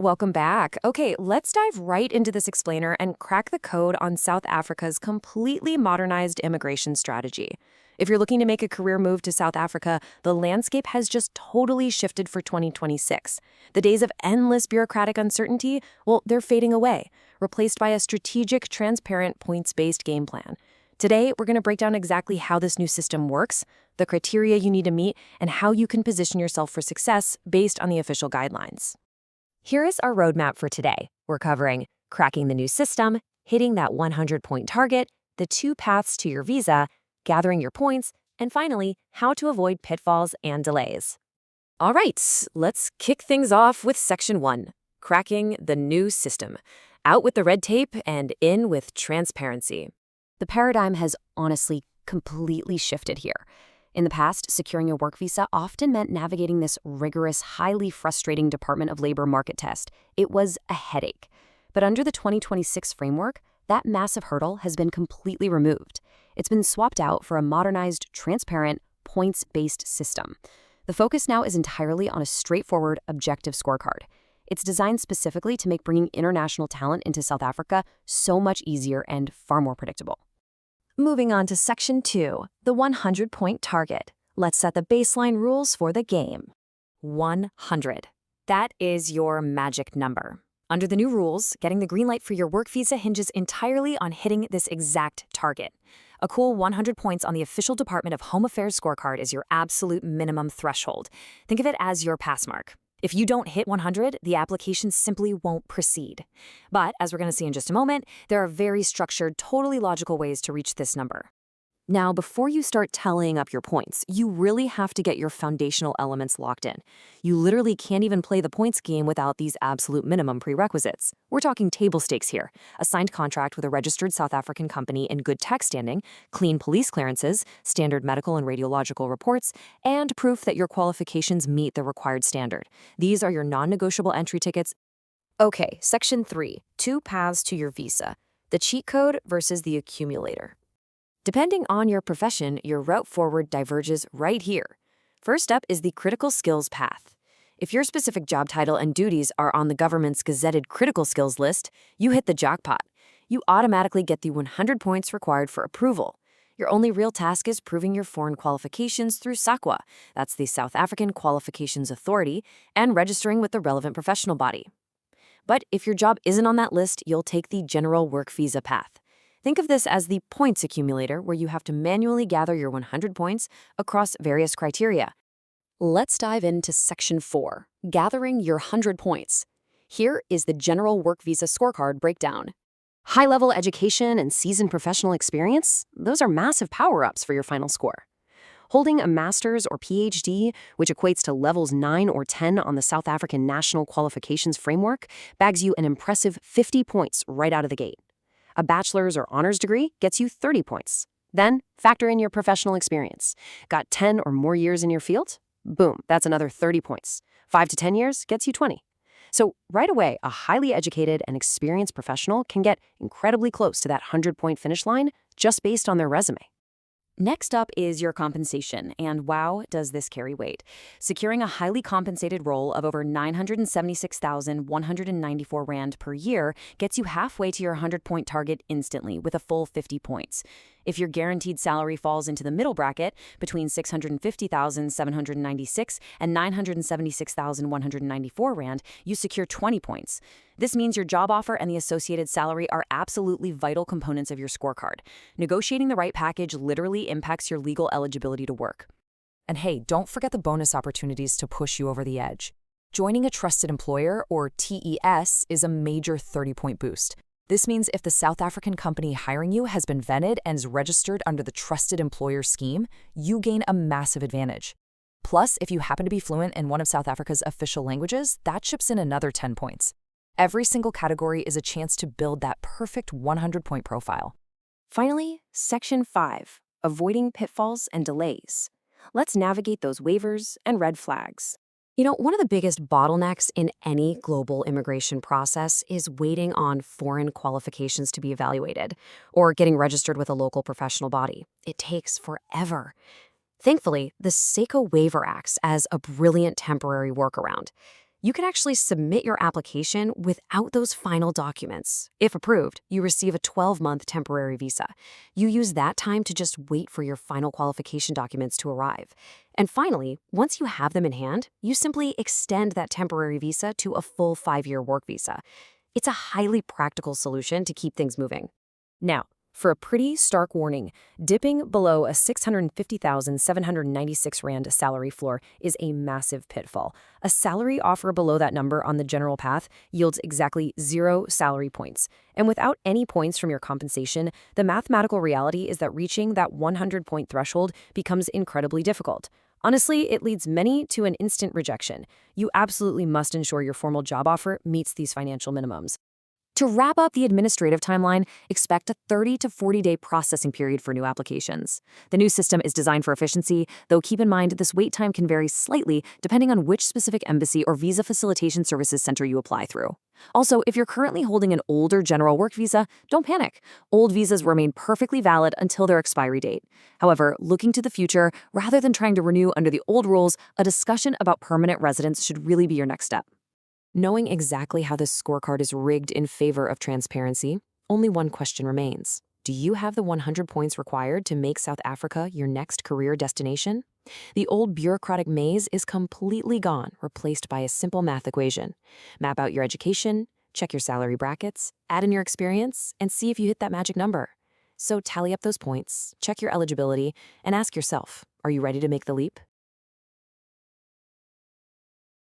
Welcome back. Okay, let's dive right into this explainer and crack the code on South Africa's completely modernized immigration strategy. If you're looking to make a career move to South Africa, the landscape has just totally shifted for 2026. The days of endless bureaucratic uncertainty, well, they're fading away, replaced by a strategic, transparent, points-based game plan. Today, we're going to break down exactly how this new system works, the criteria you need to meet, and how you can position yourself for success based on the official guidelines. Here is our roadmap for today. We're covering cracking the new system, hitting that 100-point target, the 2 paths to your visa, gathering your points, and finally, how to avoid pitfalls and delays. All right, let's kick things off with Section 1, cracking the new system. Out with the red tape and in with transparency. The paradigm has honestly completely shifted here. In the past, securing a work visa often meant navigating this rigorous, highly frustrating Department of Labor market test. It was a headache. But under the 2026 framework, that massive hurdle has been completely removed. It's been swapped out for a modernized, transparent, points-based system. The focus now is entirely on a straightforward, objective scorecard. It's designed specifically to make bringing international talent into South Africa so much easier and far more predictable. Moving on to Section 2, the 100-point target. Let's set the baseline rules for the game. 100. That is your magic number. Under the new rules, getting the green light for your work visa hinges entirely on hitting this exact target. A cool 100 points on the official Department of Home Affairs scorecard is your absolute minimum threshold. Think of it as your pass mark. If you don't hit 100, the application simply won't proceed. But, as we're going to see in just a moment, there are very structured, totally logical ways to reach this number. Now, before you start tallying up your points, you really have to get your foundational elements locked in. You literally can't even play the points game without these absolute minimum prerequisites. We're talking table stakes here: a signed contract with a registered South African company in good tax standing, clean police clearances, standard medical and radiological reports, and proof that your qualifications meet the required standard. These are your non-negotiable entry tickets. Okay, Section 3, 2 paths to your visa: the cheat code versus the accumulator. Depending on your profession, your route forward diverges right here. First up is the critical skills path. If your specific job title and duties are on the government's gazetted critical skills list, you hit the jackpot. You automatically get the 100 points required for approval. Your only real task is proving your foreign qualifications through SAQA, that's the South African Qualifications Authority, and registering with the relevant professional body. But if your job isn't on that list, you'll take the general work visa path. Think of this as the points accumulator, where you have to manually gather your 100 points across various criteria. Let's dive into Section 4, gathering your 100 points. Here is the general work visa scorecard breakdown. High-level education and seasoned professional experience, those are massive power-ups for your final score. Holding a master's or PhD, which equates to levels 9 or 10 on the South African National Qualifications Framework, bags you an impressive 50 points right out of the gate. A bachelor's or honors degree gets you 30 points. Then, factor in your professional experience. Got 10 or more years in your field? Boom, that's another 30 points. 5 to 10 years gets you 20. So right away, a highly educated and experienced professional can get incredibly close to that 100-point finish line just based on their resume. Next up is your compensation, and wow, does this carry weight. Securing a highly compensated role of over 976,194 Rand per year gets you halfway to your 100-point target instantly with a full 50 points. If your guaranteed salary falls into the middle bracket, between 650,796 and 976,194 Rand, you secure 20 points. This means your job offer and the associated salary are absolutely vital components of your scorecard. Negotiating the right package literally impacts your legal eligibility to work. And hey, don't forget the bonus opportunities to push you over the edge. Joining a trusted employer, or TES, is a major 30-point boost. This means if the South African company hiring you has been vetted and is registered under the Trusted Employer Scheme, you gain a massive advantage. Plus, if you happen to be fluent in one of South Africa's official languages, that chips in another 10 points. Every single category is a chance to build that perfect 100-point profile. Finally, Section 5, avoiding pitfalls and delays. Let's navigate those waivers and red flags. One of the biggest bottlenecks in any global immigration process is waiting on foreign qualifications to be evaluated or getting registered with a local professional body. It takes forever. Thankfully, the SAQA waiver acts as a brilliant temporary workaround. You can actually submit your application without those final documents. If approved, you receive a 12-month temporary visa. You use that time to just wait for your final qualification documents to arrive. And finally, once you have them in hand, you simply extend that temporary visa to a full 5-year work visa. It's a highly practical solution to keep things moving. Now, for a pretty stark warning, dipping below a 650,796 Rand salary floor is a massive pitfall. A salary offer below that number on the general path yields exactly 0 salary points. And without any points from your compensation, the mathematical reality is that reaching that 100-point threshold becomes incredibly difficult. Honestly, it leads many to an instant rejection. You absolutely must ensure your formal job offer meets these financial minimums. To wrap up the administrative timeline, expect a 30 to 40-day processing period for new applications. The new system is designed for efficiency, though keep in mind this wait time can vary slightly depending on which specific embassy or visa facilitation services center you apply through. Also, if you're currently holding an older general work visa, don't panic. Old visas remain perfectly valid until their expiry date. However, looking to the future, rather than trying to renew under the old rules, a discussion about permanent residence should really be your next step. Knowing exactly how this scorecard is rigged in favor of transparency, only one question remains. Do you have the 100 points required to make South Africa your next career destination? The old bureaucratic maze is completely gone, replaced by a simple math equation. Map out your education, check your salary brackets, add in your experience, and see if you hit that magic number. So tally up those points, check your eligibility, and ask yourself, are you ready to make the leap?